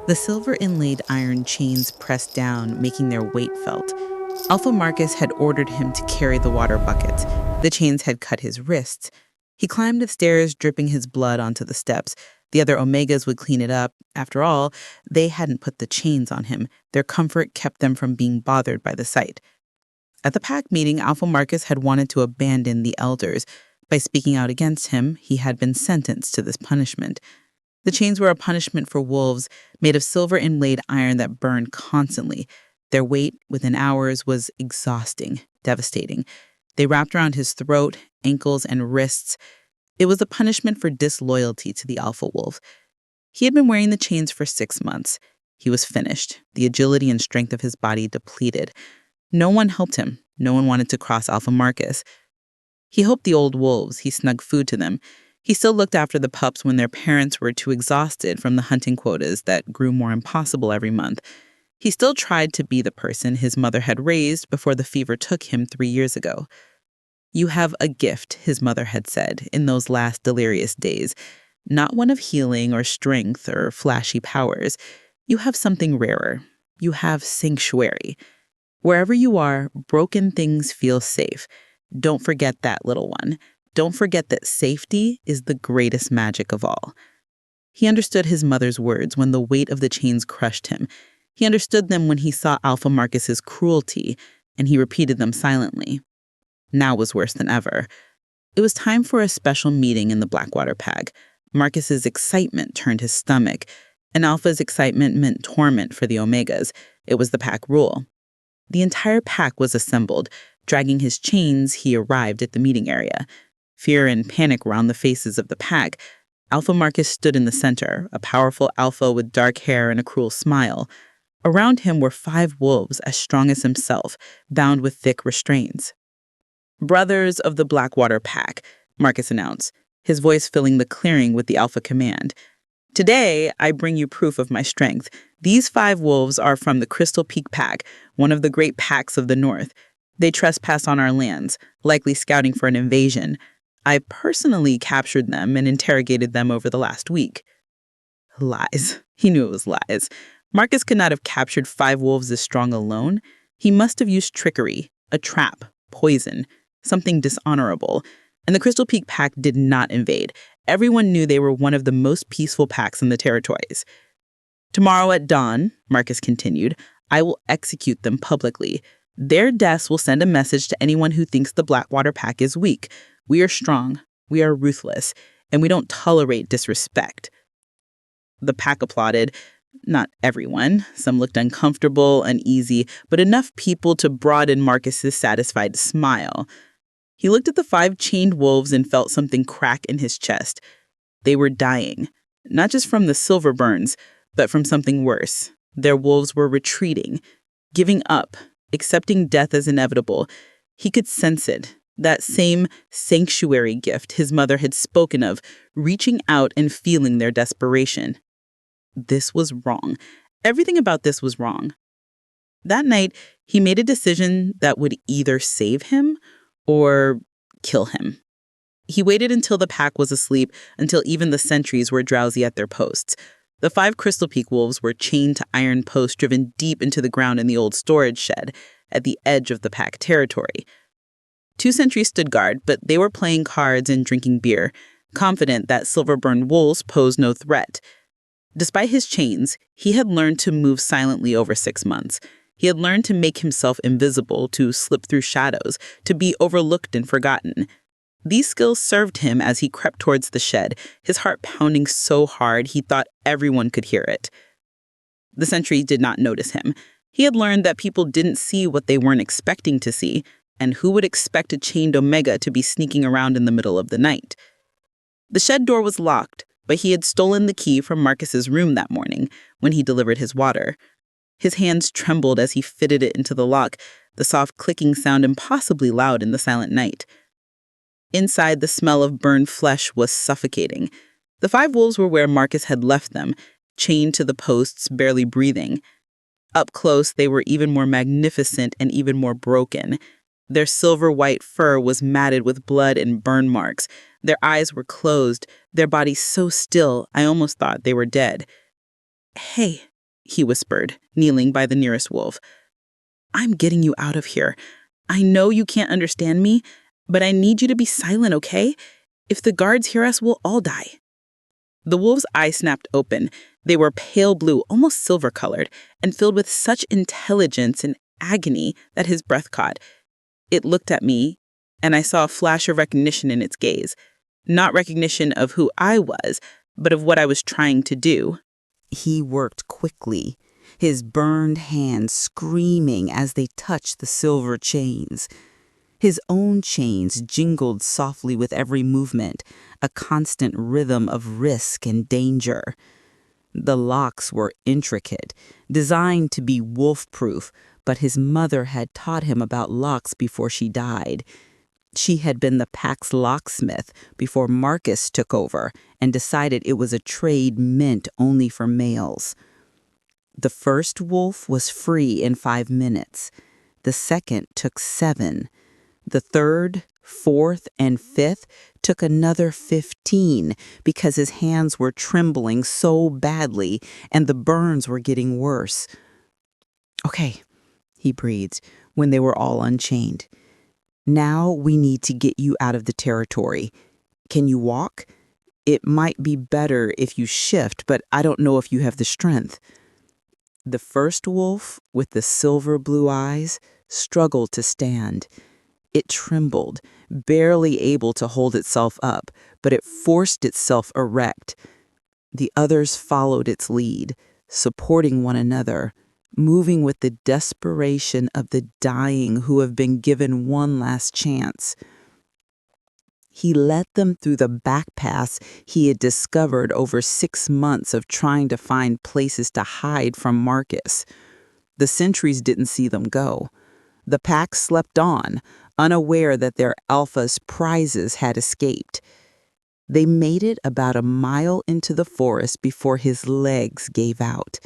The silver-inlaid iron chains pressed down, making their weight felt. Alpha Marcus had ordered him to carry the water buckets. The chains had cut his wrists. He climbed the stairs, dripping his blood onto the steps. The other Omegas would clean it up. After all, they hadn't put the chains on him. Their comfort kept them from being bothered by the sight. At the pack meeting, Alpha Marcus had wanted to abandon the elders. By speaking out against him, he had been sentenced to this punishment. The chains were a punishment for wolves made of silver-inlaid iron that burned constantly. Their weight, within hours, was exhausting, devastating. They wrapped around his throat, ankles, and wrists. It was a punishment for disloyalty to the alpha wolf. He had been wearing the chains for 6 months. He was finished, the agility and strength of his body depleted. No one helped him. No one wanted to cross Alpha Marcus. He hoped the old wolves. He snugged food to them. He still looked after the pups when their parents were too exhausted from the hunting quotas that grew more impossible every month. He still tried to be the person his mother had raised before the fever took him 3 years ago. "You have a gift," his mother had said in those last delirious days. "Not one of healing or strength or flashy powers. You have something rarer. You have sanctuary. Wherever you are, broken things feel safe. Don't forget that, little one. Don't forget that safety is the greatest magic of all." He understood his mother's words when the weight of the chains crushed him. He understood them when he saw Alpha Marcus's cruelty, and he repeated them silently. Now was worse than ever. It was time for a special meeting in the Blackwater Pack. Marcus's excitement turned his stomach, and Alpha's excitement meant torment for the Omegas. It was the pack rule. The entire pack was assembled. Dragging his chains, he arrived at the meeting area. Fear and panic were on the faces of the pack. Alpha Marcus stood in the center, a powerful alpha with dark hair and a cruel smile. Around him were 5 wolves as strong as himself, bound with thick restraints. "Brothers of the Blackwater Pack," Marcus announced, his voice filling the clearing with the alpha command. "Today, I bring you proof of my strength. These 5 wolves are from the Crystal Peak Pack, one of the great packs of the North. They trespass on our lands, likely scouting for an invasion. I personally captured them and interrogated them over the last week." Lies. He knew it was lies. Marcus could not have captured 5 wolves as strong alone. He must have used trickery, a trap, poison, something dishonorable. And the Crystal Peak Pack did not invade. Everyone knew they were one of the most peaceful packs in the territories. "Tomorrow at dawn," Marcus continued, "I will execute them publicly. Their deaths will send a message to anyone who thinks the Blackwater Pack is weak. We are strong, we are ruthless, and we don't tolerate disrespect." The pack applauded. Not everyone. Some looked uncomfortable, uneasy, but enough people to broaden Marcus's satisfied smile. He looked at the 5 chained wolves and felt something crack in his chest. They were dying, not just from the silver burns, but from something worse. Their wolves were retreating, giving up, accepting death as inevitable. He could sense it, that same sanctuary gift his mother had spoken of, reaching out and feeling their desperation. This was wrong. Everything about this was wrong. That night, he made a decision that would either save him or kill him. He waited until the pack was asleep, until even the sentries were drowsy at their posts. The 5 Crystal Peak wolves were chained to iron posts driven deep into the ground in the old storage shed, at the edge of the pack territory. 2 sentries stood guard, but they were playing cards and drinking beer, confident that silver-burned wolves posed no threat. Despite his chains, he had learned to move silently over 6 months. He had learned to make himself invisible, to slip through shadows, to be overlooked and forgotten. These skills served him as he crept towards the shed, his heart pounding so hard he thought everyone could hear it. The sentry did not notice him. He had learned that people didn't see what they weren't expecting to see, and who would expect a chained Omega to be sneaking around in the middle of the night? The shed door was locked, but he had stolen the key from Marcus's room that morning when he delivered his water. His hands trembled as he fitted it into the lock, the soft clicking sound impossibly loud in the silent night. Inside, the smell of burned flesh was suffocating. The 5 wolves were where Marcus had left them, chained to the posts, barely breathing. Up close, they were even more magnificent and even more broken. Their silver-white fur was matted with blood and burn marks. Their eyes were closed, their bodies so still I almost thought they were dead. "Hey," he whispered, kneeling by the nearest wolf. "I'm getting you out of here. I know you can't understand me, but I need you to be silent, okay? If the guards hear us, we'll all die." The wolf's eyes snapped open. They were pale blue, almost silver-colored, and filled with such intelligence and agony that his breath caught. It looked at me, and I saw a flash of recognition in its gaze. Not recognition of who I was, but of what I was trying to do. He worked quickly, his burned hands screaming as they touched the silver chains. His own chains jingled softly with every movement, a constant rhythm of risk and danger. The locks were intricate, designed to be wolf-proof, but his mother had taught him about locks before she died. She had been the pack's locksmith before Marcus took over and decided it was a trade meant only for males. The first wolf was free in 5 minutes. The second took 7. The third, fourth, and fifth took another 15 because his hands were trembling so badly and the burns were getting worse. "Okay," he breathed when they were all unchained. "Now we need to get you out of the territory. Can you walk? It might be better if you shift, but I don't know if you have the strength." The first wolf, with the silver blue eyes, struggled to stand. It trembled, barely able to hold itself up, but it forced itself erect. The others followed its lead, supporting one another, moving with the desperation of the dying who have been given one last chance. He led them through the back paths he had discovered over 6 months of trying to find places to hide from Marcus. The sentries didn't see them go. The pack slept on, unaware that their alpha's prizes had escaped. They made it about a mile into the forest before his legs gave out.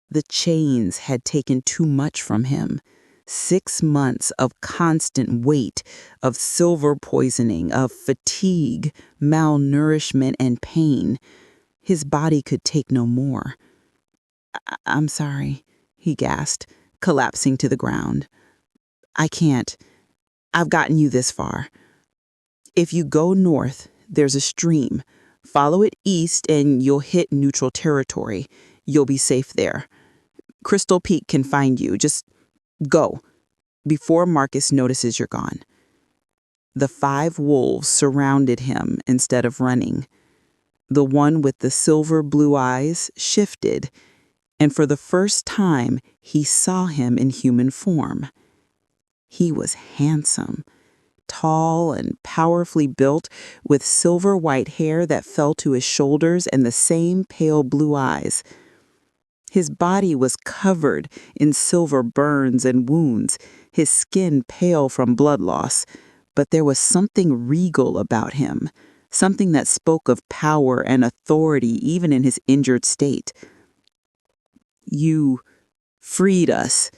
The chains had taken too much from him. 6 months of constant weight, of silver poisoning, of fatigue, malnourishment, and pain. His body could take no more. "I'm sorry," he gasped, collapsing to the ground. "I can't. I've gotten you this far. If you go north, there's a stream. Follow it east and you'll hit neutral territory. You'll be safe there. Crystal Peak can find you. Just go, before Marcus notices you're gone." The 5 wolves surrounded him instead of running. The one with the silver blue eyes shifted, and for the first time, he saw him in human form. He was handsome, tall and powerfully built, with silver white hair that fell to his shoulders and the same pale blue eyes. His body was covered in silver burns and wounds, his skin pale from blood loss, but there was something regal about him, something that spoke of power and authority even in his injured state. "You freed us,"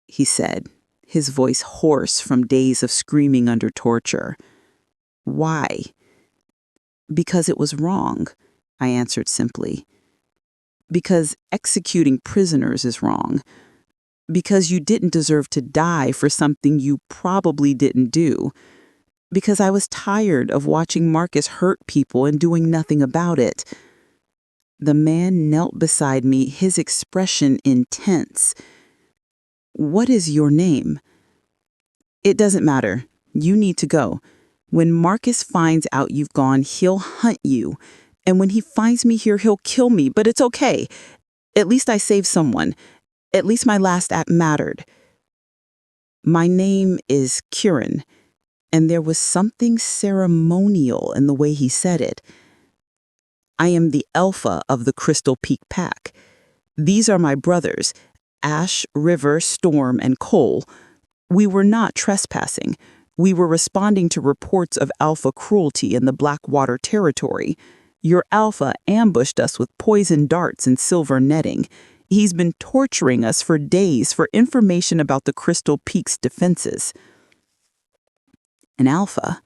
he said, his voice hoarse from days of screaming under torture. "Why?" "Because it was wrong," I answered simply. "Because executing prisoners is wrong. Because you didn't deserve to die for something you probably didn't do. Because I was tired of watching Marcus hurt people and doing nothing about it." The man knelt beside me, his expression intense. "What is your name?" "It doesn't matter. You need to go. When Marcus finds out you've gone, he'll hunt you. And when he finds me here, he'll kill me, but it's okay. At least I saved someone. At least my last act mattered." My name is Kieran, and there was something ceremonial in the way he said it. "I am the Alpha of the Crystal Peak Pack. These are my brothers, Ash, River, Storm, and Cole. We were not trespassing. We were responding to reports of Alpha cruelty in the Blackwater territory. Your Alpha ambushed us with poison darts and silver netting. He's been torturing us for days for information about the Crystal Peak's defenses." An Alpha?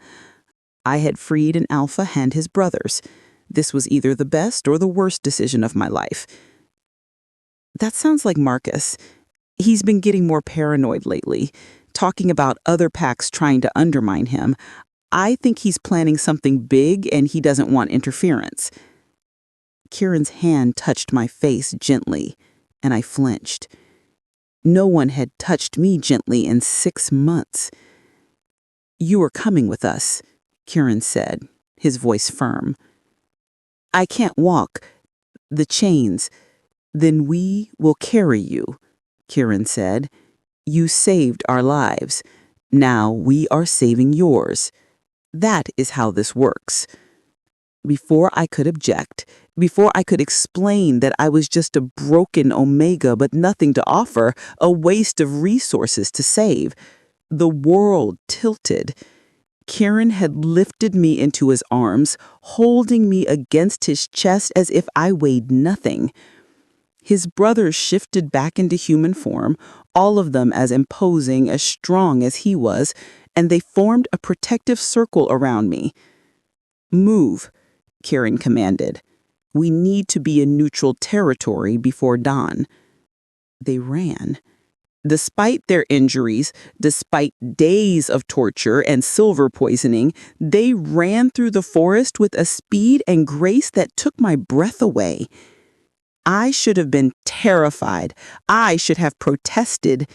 I had freed an Alpha and his brothers. This was either the best or the worst decision of my life. That sounds like Marcus. He's been getting more paranoid lately, talking about other packs trying to undermine him. I think he's planning something big and he doesn't want interference. Kieran's hand touched my face gently, and I flinched. No one had touched me gently in 6 months. "You are coming with us," Kieran said, his voice firm. "I can't walk. The chains. Then we will carry you," Kieran said. "You saved our lives. Now we are saving yours. That is how this works." Before I could object, before I could explain that I was just a broken omega but nothing to offer, a waste of resources to save, the world tilted. Kieran had lifted me into his arms, holding me against his chest as if I weighed nothing. His brothers shifted back into human form, all of them as imposing, as strong as he was, and they formed a protective circle around me. "Move," Kieran commanded. "We need to be in neutral territory before dawn." They ran. Despite their injuries, despite days of torture and silver poisoning, they ran through the forest with a speed and grace that took my breath away. I should have been terrified. I should have protested.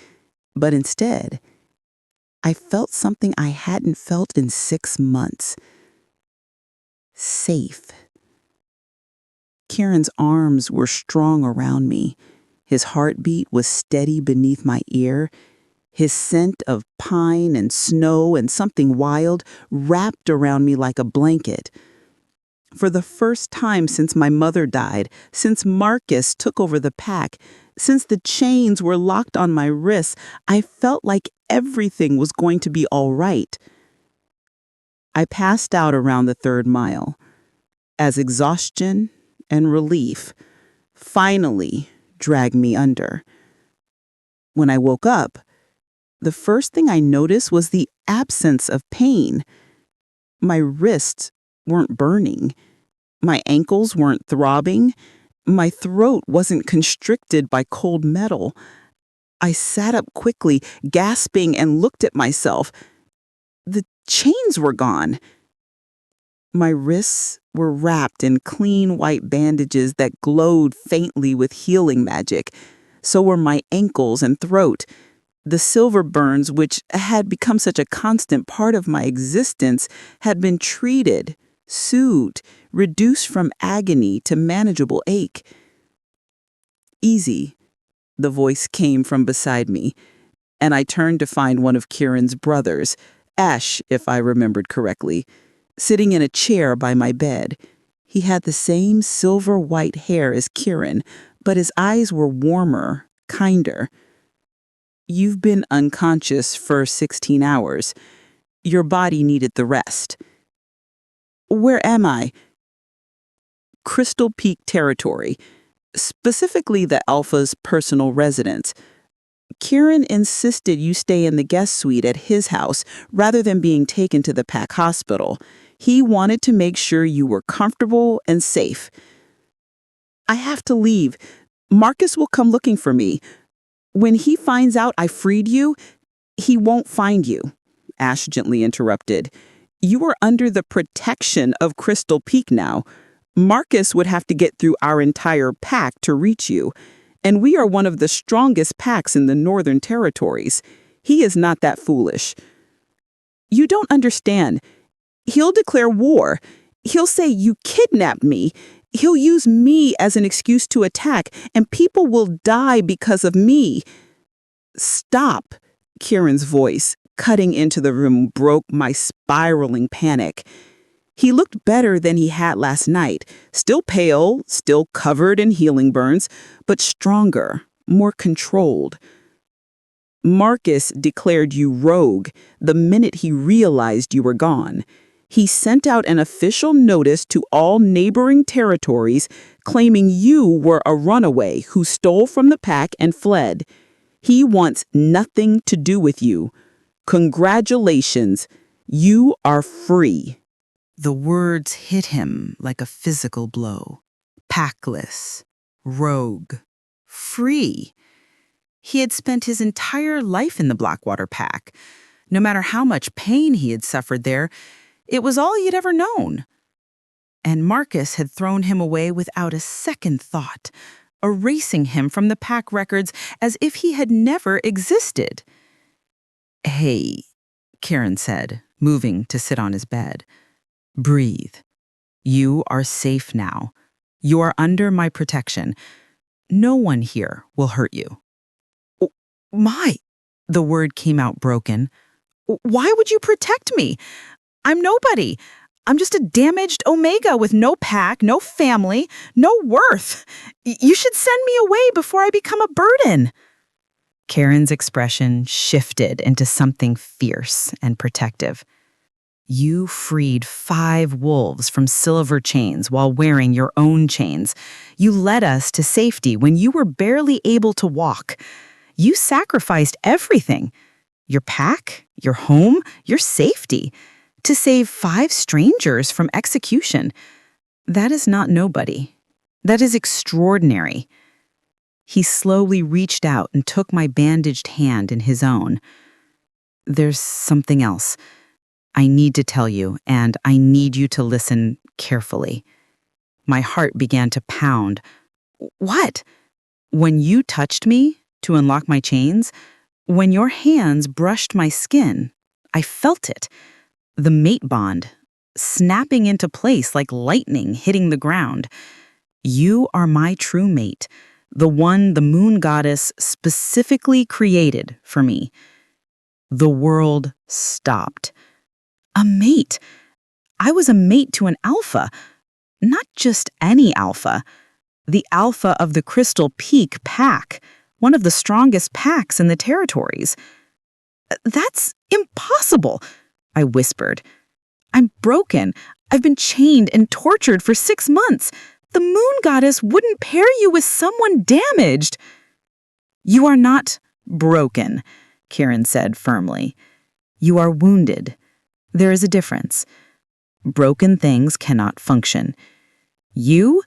But instead, I felt something I hadn't felt in 6 months. Safe. Kieran's arms were strong around me. His heartbeat was steady beneath my ear. His scent of pine and snow and something wild wrapped around me like a blanket. For the first time since my mother died, since Marcus took over the pack, since the chains were locked on my wrists, I felt like everything was going to be all right. I passed out around the 3rd mile, as exhaustion and relief finally dragged me under. When I woke up, the first thing I noticed was the absence of pain. My wrists weren't burning. My ankles weren't throbbing. My throat wasn't constricted by cold metal. I sat up quickly, gasping, and looked at myself. The chains were gone. My wrists were wrapped in clean white bandages that glowed faintly with healing magic. So were my ankles and throat. The silver burns, which had become such a constant part of my existence, had been treated, soothed, reduced from agony to manageable ache. "Easy," the voice came from beside me, and I turned to find one of Kieran's brothers, Ash, if I remembered correctly, sitting in a chair by my bed. He had the same silver-white hair as Kieran, but his eyes were warmer, kinder. "You've been unconscious for 16 hours. Your body needed the rest." "Where am I?" "Crystal Peak territory, specifically the Alpha's personal residence. Kieran insisted you stay in the guest suite at his house rather than being taken to the Pack hospital. He wanted to make sure you were comfortable and safe." "I have to leave. Marcus will come looking for me. When he finds out I freed you, he won't find you," Ash gently interrupted. "You are under the protection of Crystal Peak now. Marcus would have to get through our entire pack to reach you, and we are one of the strongest packs in the Northern Territories. He is not that foolish." "You don't understand. He'll declare war. He'll say you kidnapped me. He'll use me as an excuse to attack, and people will die because of me." "Stop," Kieran's voice, cutting into the room, broke my spiraling panic. He looked better than he had last night, still pale, still covered in healing burns, but stronger, more controlled. "Marcus declared you rogue the minute he realized you were gone. He sent out an official notice to all neighboring territories claiming you were a runaway who stole from the pack and fled. He wants nothing to do with you. Congratulations, you are free." The words hit him like a physical blow. Packless, rogue, free. He had spent his entire life in the Blackwater Pack. No matter how much pain he had suffered there, it was all he'd ever known. And Marcus had thrown him away without a second thought, erasing him from the pack records as if he had never existed. "Hey," Kieran said, moving to sit on his bed. "Breathe. You are safe now. You are under my protection. No one here will hurt you." "Oh, my," the word came out broken. "Why would you protect me? I'm nobody. I'm just a damaged Omega with no pack, no family, no worth. You should send me away before I become a burden." Kieran's expression shifted into something fierce and protective. "You freed 5 wolves from silver chains while wearing your own chains. You led us to safety when you were barely able to walk. You sacrificed everything. Your pack, your home, your safety, to save 5 strangers from execution. That is not nobody. That is extraordinary." He slowly reached out and took my bandaged hand in his own. "There's something else. I need to tell you, and I need you to listen carefully." My heart began to pound. "What?" "When you touched me to unlock my chains, when your hands brushed my skin, I felt it. The mate bond, snapping into place like lightning hitting the ground. You are my true mate, the one the moon goddess specifically created for me." The world stopped. A mate. I was a mate to an alpha. Not just any alpha. The alpha of the Crystal Peak Pack, one of the strongest packs in the territories. "That's impossible," I whispered. "I'm broken. I've been chained and tortured for 6 months. The moon goddess wouldn't pair you with someone damaged." "You are not broken," Kieran said firmly. "You are wounded. There is a difference. Broken things cannot function. You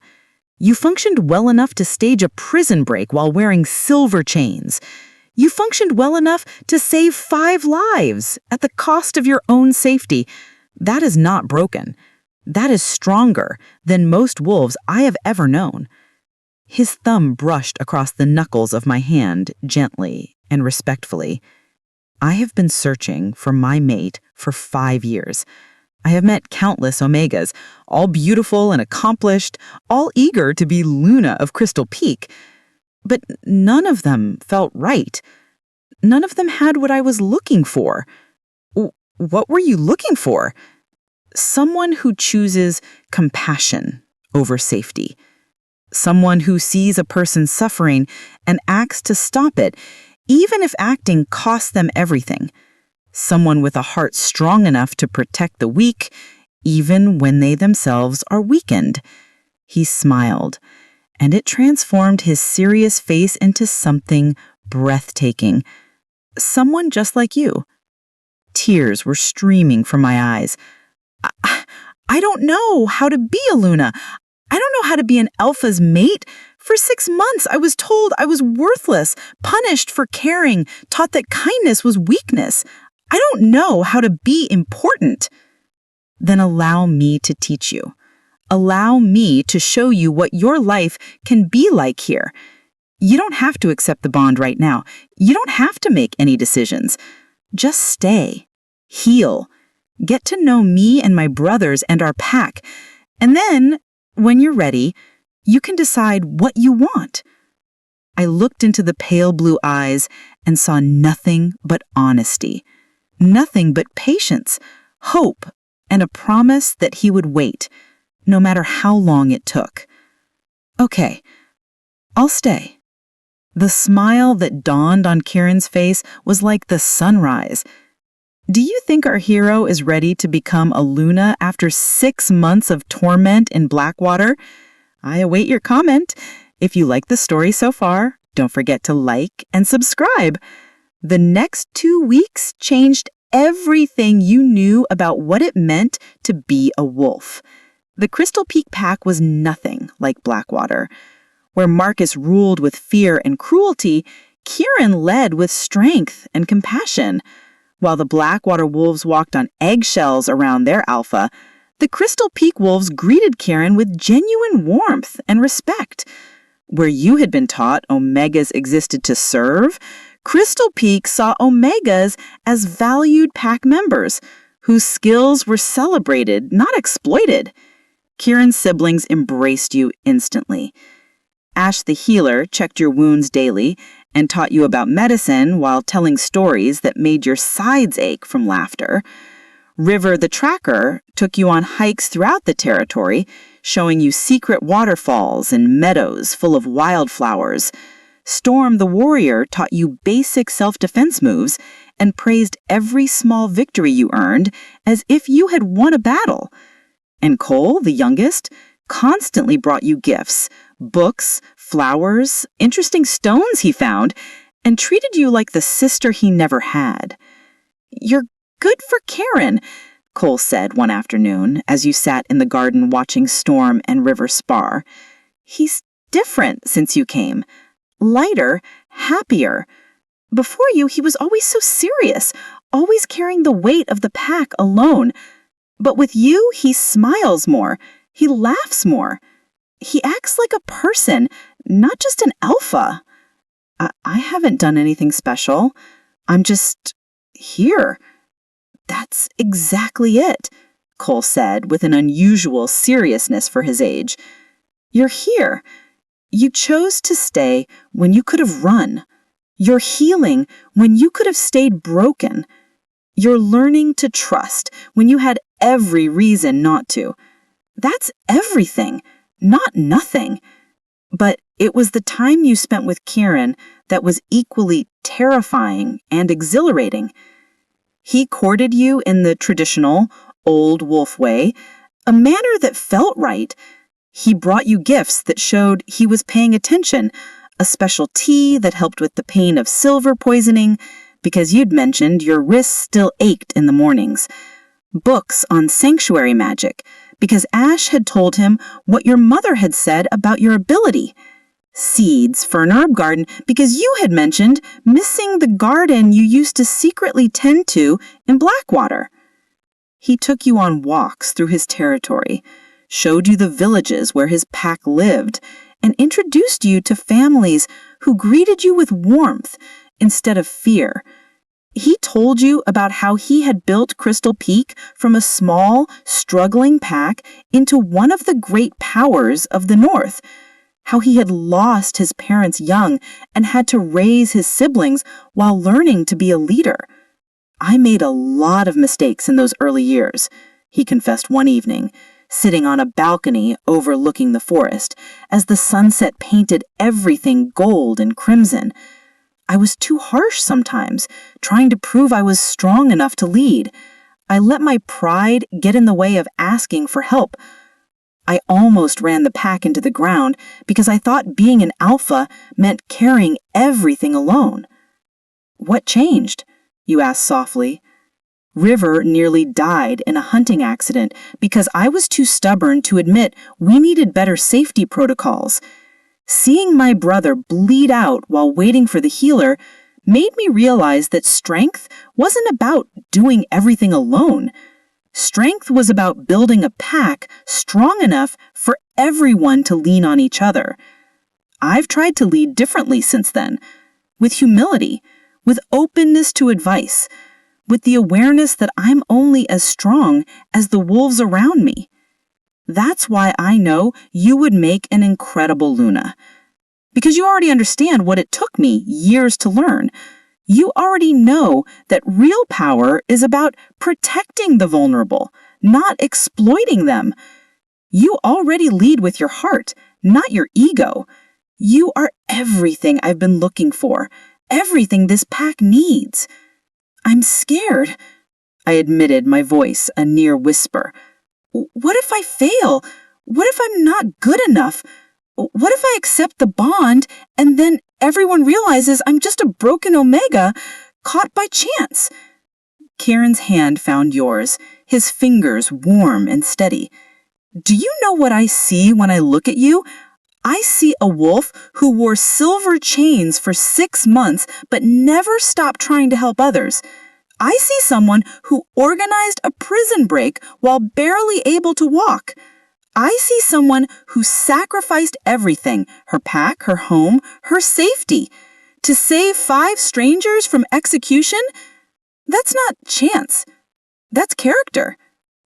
functioned well enough to stage a prison break while wearing silver chains. You functioned well enough to save 5 lives at the cost of your own safety. That is not broken. That is stronger than most wolves I have ever known." His thumb brushed across the knuckles of my hand gently and respectfully. "I have been searching for my mate for 5 years. I have met countless Omegas, all beautiful and accomplished, all eager to be Luna of Crystal Peak. But none of them felt right. None of them had what I was looking for." "What were you looking for?" "Someone who chooses compassion over safety. Someone who sees a person suffering and acts to stop it, even if acting costs them everything. Someone with a heart strong enough to protect the weak, even when they themselves are weakened." He smiled, and it transformed his serious face into something breathtaking. "Someone just like you." Tears were streaming from my eyes. I don't know how to be a Luna. I don't know how to be an alpha's mate. For 6 months, I was told I was worthless, punished for caring, taught that kindness was weakness. I don't know how to be important." "Then allow me to teach you. Allow me to show you what your life can be like here. You don't have to accept the bond right now. You don't have to make any decisions. Just stay, heal, get to know me and my brothers and our pack, and then, when you're ready, you can decide what you want." I looked into the pale blue eyes and saw nothing but honesty, nothing but patience, hope, and a promise that he would wait, no matter how long it took. "Okay, I'll stay." The smile that dawned on Kieran's face was like the sunrise. "Do you think our hero is ready to become a Luna after 6 months of torment in Blackwater? I await your comment. If you like the story so far, don't forget to like and subscribe. The next 2 weeks changed everything you knew about what it meant to be a wolf. The Crystal Peak Pack was nothing like Blackwater. Where Marcus ruled with fear and cruelty, Kieran led with strength and compassion. While the Blackwater wolves walked on eggshells around their alpha, the Crystal Peak wolves greeted Kieran with genuine warmth and respect. Where you had been taught Omegas existed to serve, Crystal Peak saw Omegas as valued pack members, whose skills were celebrated, not exploited. Kieran's siblings embraced you instantly. Ash the healer checked your wounds daily and taught you about medicine while telling stories that made your sides ache from laughter. River the tracker took you on hikes throughout the territory, showing you secret waterfalls and meadows full of wildflowers. Storm the warrior taught you basic self-defense moves and praised every small victory you earned as if you had won a battle. And Cole, the youngest, constantly brought you gifts, books, flowers, interesting stones he found, and treated you like the sister he never had. "You're good for Kieran," Cole said one afternoon as you sat in the garden watching Storm and River spar. "He's different since you came. Lighter, happier. Before you, he was always so serious, always carrying the weight of the pack alone. But with you, he smiles more. He laughs more. He acts like a person, not just an alpha." I haven't done anything special. I'm just here." "That's exactly it," Cole said with an unusual seriousness for his age. "You're here. You chose to stay when you could have run. You're healing when you could have stayed broken. You're learning to trust when you had every reason not to. That's everything, not nothing. But it was the time you spent with Kieran that was equally terrifying and exhilarating. He courted you in the traditional, old wolf way, a manner that felt right. He brought you gifts that showed he was paying attention, a special tea that helped with the pain of silver poisoning, because you'd mentioned your wrists still ached in the mornings. Books on sanctuary magic, because Ash had told him what your mother had said about your ability. Seeds for an herb garden, because you had mentioned missing the garden you used to secretly tend to in Blackwater. He took you on walks through his territory, showed you the villages where his pack lived, and introduced you to families who greeted you with warmth instead of fear. He told you about how he had built Crystal Peak from a small, struggling pack into one of the great powers of the North, how he had lost his parents young and had to raise his siblings while learning to be a leader. "I made a lot of mistakes in those early years," he confessed one evening, sitting on a balcony overlooking the forest as the sunset painted everything gold and crimson. "I was too harsh sometimes, trying to prove I was strong enough to lead. I let my pride get in the way of asking for help. I almost ran the pack into the ground because I thought being an alpha meant carrying everything alone." "What changed?" you asked softly. "River nearly died in a hunting accident because I was too stubborn to admit we needed better safety protocols. Seeing my brother bleed out while waiting for the healer made me realize that strength wasn't about doing everything alone. Strength was about building a pack strong enough for everyone to lean on each other. I've tried to lead differently since then, with humility, with openness to advice, with the awareness that I'm only as strong as the wolves around me. That's why I know you would make an incredible Luna. Because you already understand what it took me years to learn. You already know that real power is about protecting the vulnerable, not exploiting them. You already lead with your heart, not your ego. You are everything I've been looking for, everything this pack needs. I'm scared," I admitted, my voice a near whisper. "What if I fail? What if I'm not good enough? What if I accept the bond and then everyone realizes I'm just a broken Omega caught by chance?" Kieran's hand found yours, his fingers warm and steady. "Do you know what I see when I look at you? I see a wolf who wore silver chains for 6 months but never stopped trying to help others. I see someone who organized a prison break while barely able to walk. I see someone who sacrificed everything, her pack, her home, her safety, to save 5 strangers from execution. That's not chance. That's character.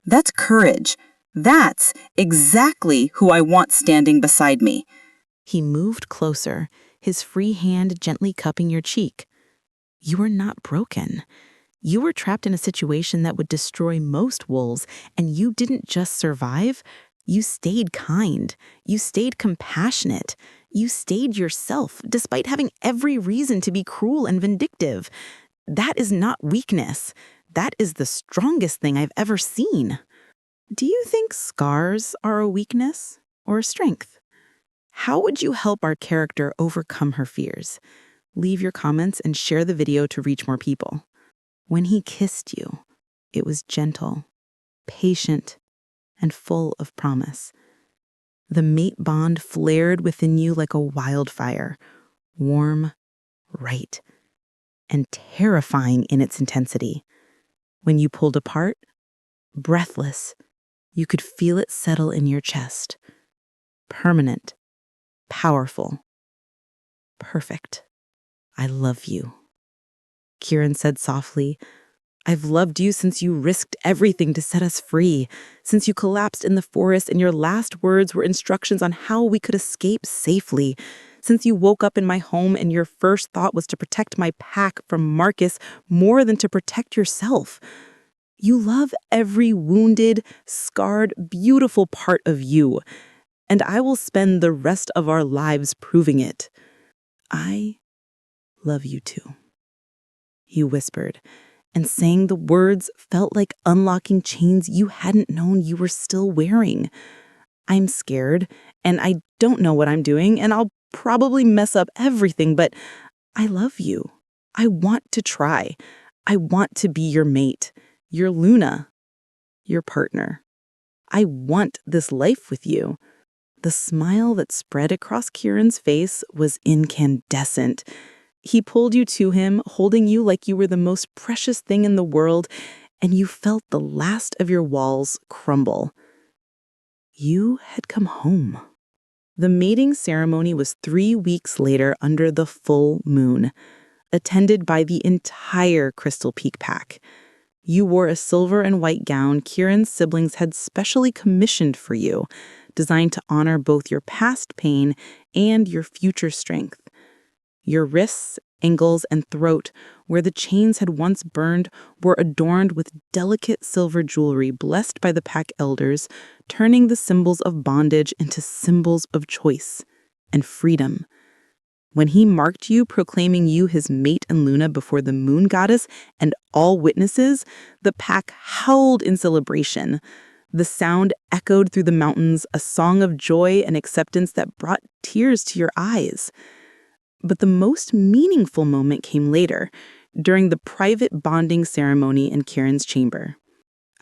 That's courage. That's exactly who I want standing beside me. He moved closer, his free hand gently cupping your cheek. You were not broken. You were trapped in a situation that would destroy most wolves, and you didn't just survive. You stayed kind. You stayed compassionate. You stayed yourself, despite having every reason to be cruel and vindictive. That is not weakness. That is the strongest thing I've ever seen. Do you think scars are a weakness or a strength? How would you help our character overcome her fears? Leave your comments and share the video to reach more people. When he kissed you, it was gentle, patient, and full of promise. The mate bond flared within you like a wildfire, warm, right, and terrifying in its intensity. When you pulled apart, breathless, you could feel it settle in your chest. Permanent, powerful, perfect. I love you. Kieran said softly, I've loved you since you risked everything to set us free, since you collapsed in the forest and your last words were instructions on how we could escape safely, since you woke up in my home and your first thought was to protect my pack from Marcus more than to protect yourself. You love every wounded, scarred, beautiful part of you, and I will spend the rest of our lives proving it. I love you too, he whispered, and saying the words felt like unlocking chains you hadn't known you were still wearing. I'm scared, and I don't know what I'm doing, and I'll probably mess up everything, but I love you. I want to try. I want to be your mate, your Luna, your partner. I want this life with you. The smile that spread across Kieran's face was incandescent. He pulled you to him, holding you like you were the most precious thing in the world, and you felt the last of your walls crumble. You had come home. The mating ceremony was 3 weeks later under the full moon, attended by the entire Crystal Peak pack. You wore a silver and white gown Kieran's siblings had specially commissioned for you, designed to honor both your past pain and your future strength. Your wrists, ankles, and throat, where the chains had once burned, were adorned with delicate silver jewelry blessed by the pack elders, turning the symbols of bondage into symbols of choice and freedom. When he marked you, proclaiming you his mate and Luna before the moon goddess and all witnesses, the pack howled in celebration. The sound echoed through the mountains, a song of joy and acceptance that brought tears to your eyes. But the most meaningful moment came later, during the private bonding ceremony in Kieran's chamber.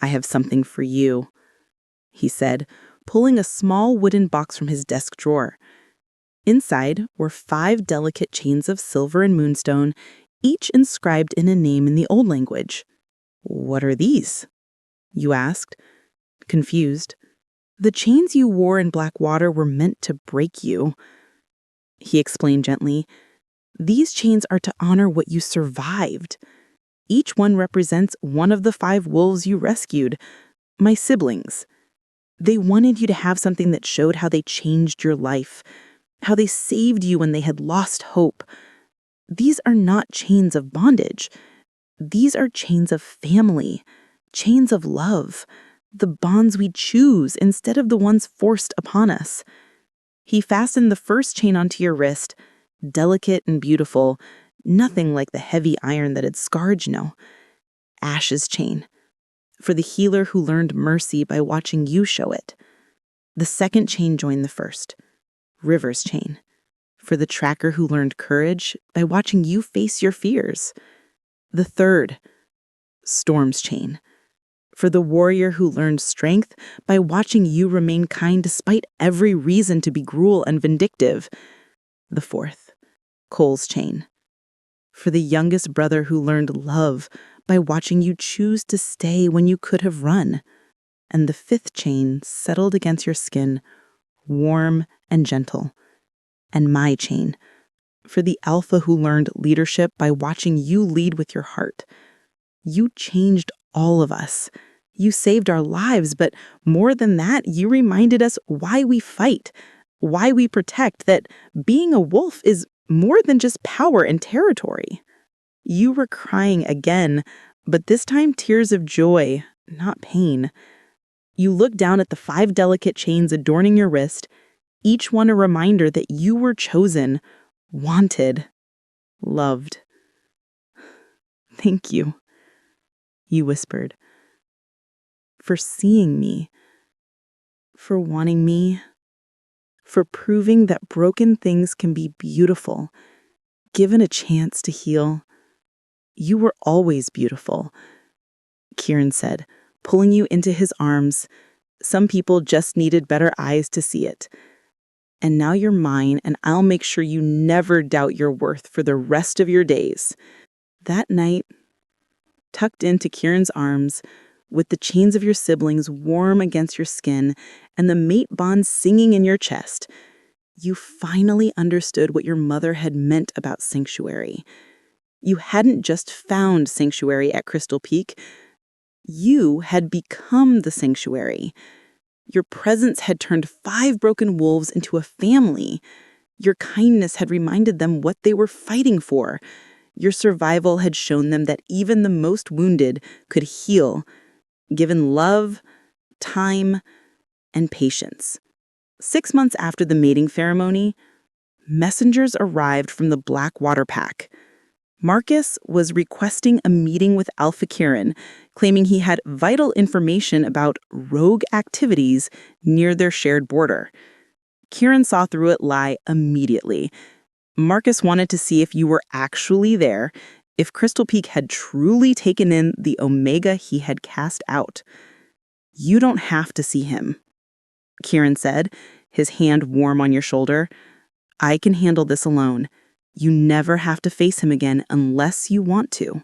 I have something for you, he said, pulling a small wooden box from his desk drawer. Inside were 5 delicate chains of silver and moonstone, each inscribed in a name in the old language. What are these? You asked, confused. The chains you wore in Blackwater were meant to break you. He explained gently, these chains are to honor what you survived. Each one represents one of the 5 wolves you rescued, my siblings. They wanted you to have something that showed how they changed your life, how they saved you when they had lost hope. These are not chains of bondage. These are chains of family, chains of love, the bonds we choose instead of the ones forced upon us. He fastened the first chain onto your wrist, delicate and beautiful, nothing like the heavy iron that had scarred you. Ash's chain, for the healer who learned mercy by watching you show it. The second chain joined the first, River's chain, for the tracker who learned courage by watching you face your fears. The third, Storm's chain, For the warrior who learned strength by watching you remain kind despite every reason to be cruel and vindictive. The fourth, Cole's chain. For the youngest brother who learned love by watching you choose to stay when you could have run. And the fifth chain settled against your skin, warm and gentle. And my chain, for the alpha who learned leadership by watching you lead with your heart. You changed all of us. You saved our lives, but more than that, you reminded us why we fight, why we protect, that being a wolf is more than just power and territory. You were crying again, but this time tears of joy, not pain. You looked down at the 5 delicate chains adorning your wrist, each one a reminder that you were chosen, wanted, loved. Thank you, you whispered, for seeing me, for wanting me, for proving that broken things can be beautiful, given a chance to heal. You were always beautiful, Kieran said, pulling you into his arms. Some people just needed better eyes to see it. And now you're mine, and I'll make sure you never doubt your worth for the rest of your days. That night, tucked into Kieran's arms, with the chains of your siblings warm against your skin and the mate bond singing in your chest, you finally understood what your mother had meant about sanctuary. You hadn't just found sanctuary at Crystal Peak. You had become the sanctuary. Your presence had turned 5 broken wolves into a family. Your kindness had reminded them what they were fighting for. Your survival had shown them that even the most wounded could heal, given love, time, and patience. 6 months after the mating ceremony, messengers arrived from the Blackwater Pack. Marcus was requesting a meeting with Alpha Kieran, claiming he had vital information about rogue activities near their shared border. Kieran saw through it lie immediately. Marcus wanted to see if you were actually there, if Crystal Peak had truly taken in the Omega he had cast out. You don't have to see him, Kieran said, his hand warm on your shoulder. I can handle this alone. You never have to face him again unless you want to.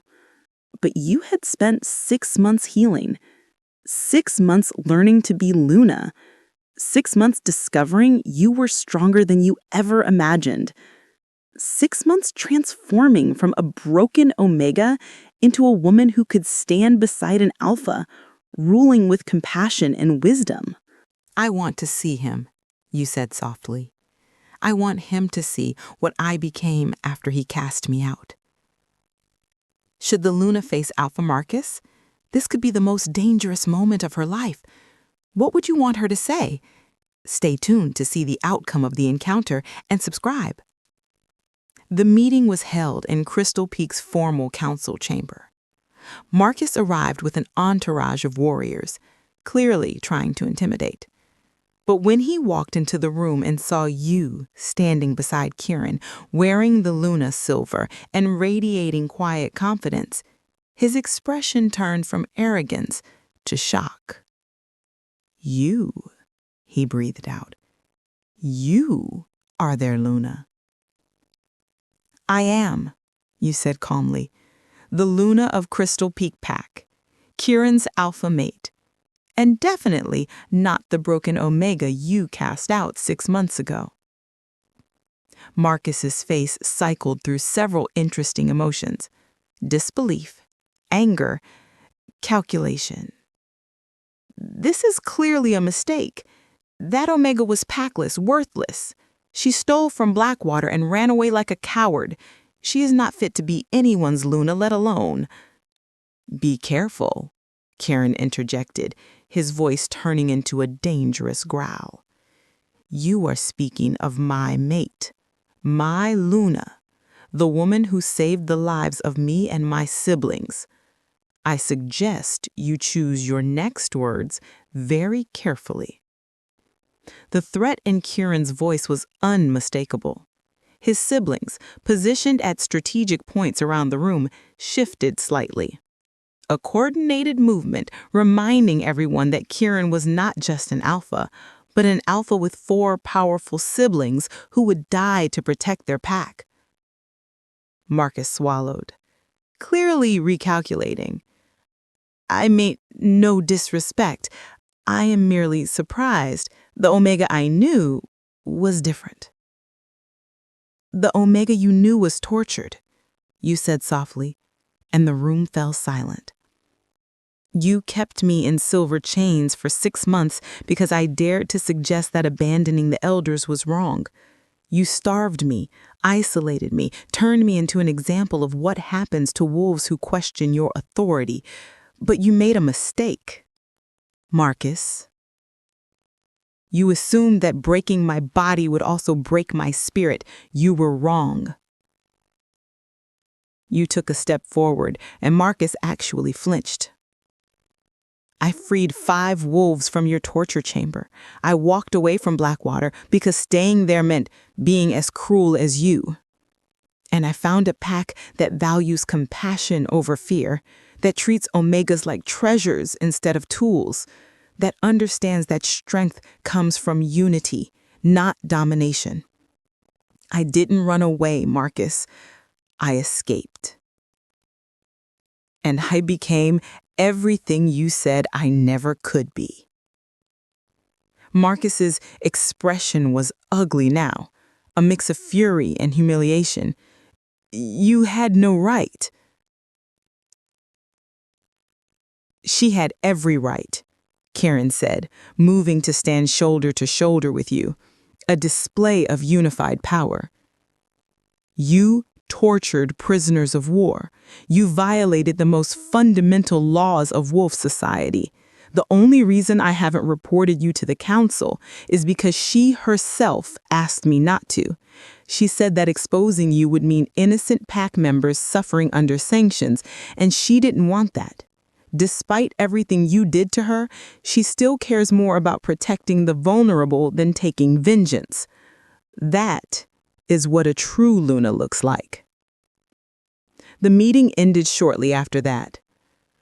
But you had spent 6 months healing, 6 months learning to be Luna, 6 months discovering you were stronger than you ever imagined, 6 months transforming from a broken Omega into a woman who could stand beside an Alpha, ruling with compassion and wisdom. I want to see him, you said softly. I want him to see what I became after he cast me out. Should the Luna face Alpha Marcus, this could be the most dangerous moment of her life. What would you want her to say? Stay tuned to see the outcome of the encounter and subscribe. The meeting was held in Crystal Peak's formal council chamber. Marcus arrived with an entourage of warriors, clearly trying to intimidate. But when he walked into the room and saw you standing beside Kieran, wearing the Luna silver and radiating quiet confidence, his expression turned from arrogance to shock. You, he breathed out. You are their Luna. I am, you said calmly, the Luna of Crystal Peak Pack, Kieran's alpha mate. And definitely not the broken Omega you cast out 6 months ago. Marcus's face cycled through several interesting emotions: disbelief, anger, calculation. This is clearly a mistake. That Omega was packless, worthless. She stole from Blackwater and ran away like a coward. She is not fit to be anyone's Luna, let alone. Be careful, Kieran interjected, his voice turning into a dangerous growl. You are speaking of my mate, my Luna, the woman who saved the lives of me and my siblings. I suggest you choose your next words very carefully. The threat in Kieran's voice was unmistakable. His siblings, positioned at strategic points around the room, shifted slightly. a coordinated movement reminding everyone that Kieran was not just an alpha, but an alpha with 4 powerful siblings who would die to protect their pack. Marcus swallowed, clearly recalculating. I mean, no disrespect. I am merely surprised. The Omega I knew was different. The Omega you knew was tortured, you said softly, and the room fell silent. You kept me in silver chains for 6 months because I dared to suggest that abandoning the elders was wrong. You starved me, isolated me, turned me into an example of what happens to wolves who question your authority. But you made a mistake, Marcus. You assumed that breaking my body would also break my spirit. You were wrong. You took a step forward, and Marcus actually flinched. I freed 5 wolves from your torture chamber. I walked away from Blackwater because staying there meant being as cruel as you. And I found a pack that values compassion over fear, that treats Omegas like treasures instead of tools, that understands that strength comes from unity, not domination. I didn't run away, Marcus. I escaped. And I became everything you said I never could be. Marcus's expression was ugly now, a mix of fury and humiliation. You had no right. She had every right, Kieran said, moving to stand shoulder to shoulder with you, a display of unified power. You tortured prisoners of war. You violated the most fundamental laws of wolf society. The only reason I haven't reported you to the council is because she herself asked me not to. She said that exposing you would mean innocent pack members suffering under sanctions, and she didn't want that. Despite everything you did to her, she still cares more about protecting the vulnerable than taking vengeance. That is what a true Luna looks like. The meeting ended shortly after that,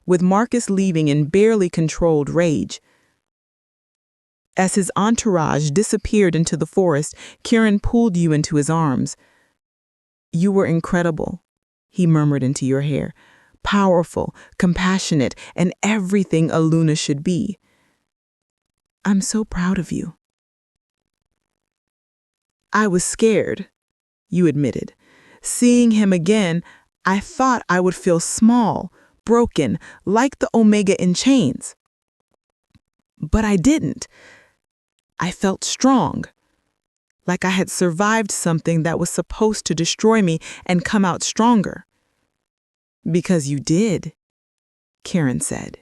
with Marcus leaving in barely controlled rage. As his entourage disappeared into the forest, Kieran pulled you into his arms. You were incredible, he murmured into your hair. Powerful, compassionate, and everything a Luna should be. I'm so proud of you. I was scared, you admitted. Seeing him again, I thought I would feel small, broken, like the Omega in chains. But I didn't. I felt strong, like I had survived something that was supposed to destroy me and come out stronger. Because you did, Kieran said.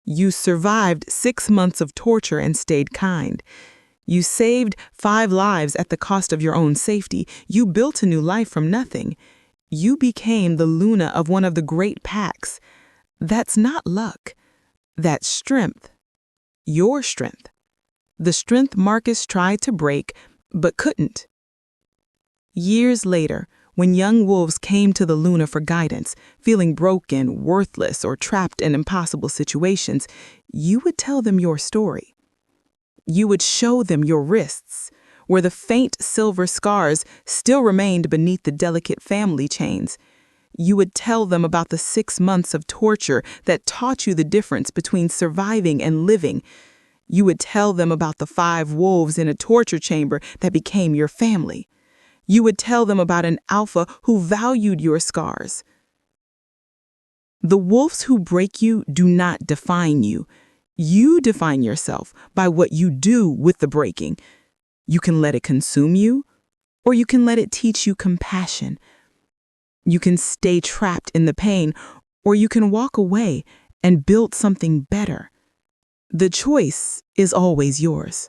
You survived 6 months of torture and stayed kind. You saved 5 lives at the cost of your own safety. You built a new life from nothing. You became the Luna of one of the great packs. That's not luck. That's strength. Your strength. The strength Marcus tried to break, but couldn't. Years later, when young wolves came to the Luna for guidance, feeling broken, worthless, or trapped in impossible situations, you would tell them your story. You would show them your wrists, where the faint silver scars still remained beneath the delicate family chains. You would tell them about the 6 months of torture that taught you the difference between surviving and living. You would tell them about the 5 wolves in a torture chamber that became your family. You would tell them about an alpha who valued your scars. The wolves who break you do not define you. You define yourself by what you do with the breaking. You can let it consume you, or you can let it teach you compassion. You can stay trapped in the pain, or you can walk away and build something better. The choice is always yours.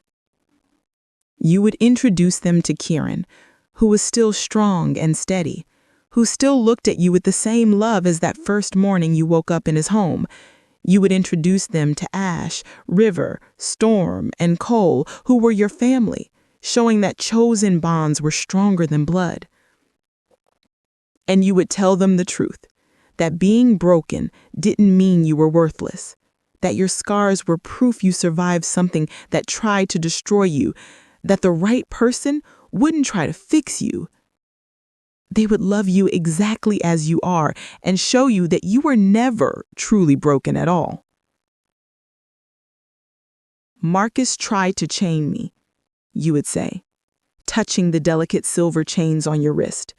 You would introduce them to Kieran, who was still strong and steady, who still looked at you with the same love as that first morning you woke up in his home. You would introduce them to Ash, River, Storm, and Cole, who were your family, showing that chosen bonds were stronger than blood. And you would tell them the truth, that being broken didn't mean you were worthless, that your scars were proof you survived something that tried to destroy you, that the right person wouldn't try to fix you. They would love you exactly as you are and show you that you were never truly broken at all. Marcus tried to chain me, you would say, touching the delicate silver chains on your wrist.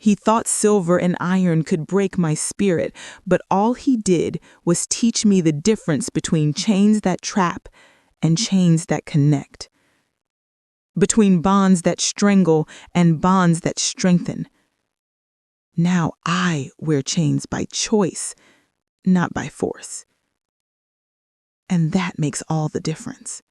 He thought silver and iron could break my spirit, but all he did was teach me the difference between chains that trap and chains that connect, between bonds that strangle and bonds that strengthen. Now I wear chains by choice, not by force. And that makes all the difference.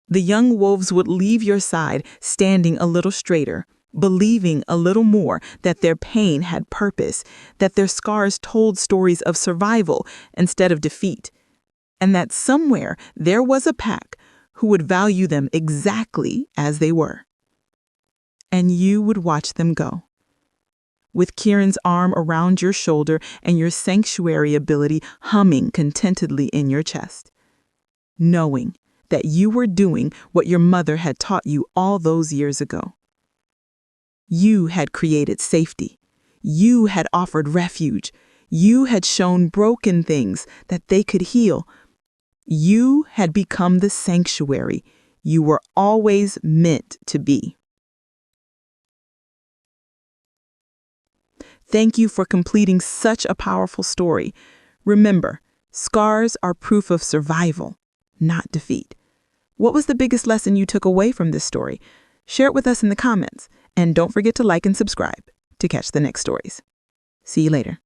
The young wolves would leave your side standing a little straighter, believing a little more that their pain had purpose, that their scars told stories of survival instead of defeat, and that somewhere there was a pack who would value them exactly as they were. And you would watch them go, with Kieran's arm around your shoulder and your sanctuary ability humming contentedly in your chest, knowing that you were doing what your mother had taught you all those years ago. You had created safety. You had offered refuge. You had shown broken things that they could heal. You had become the sanctuary you were always meant to be. Thank you for completing such a powerful story. Remember, scars are proof of survival, not defeat. What was the biggest lesson you took away from this story? Share it with us in the comments, and don't forget to like and subscribe to catch the next stories. See you later.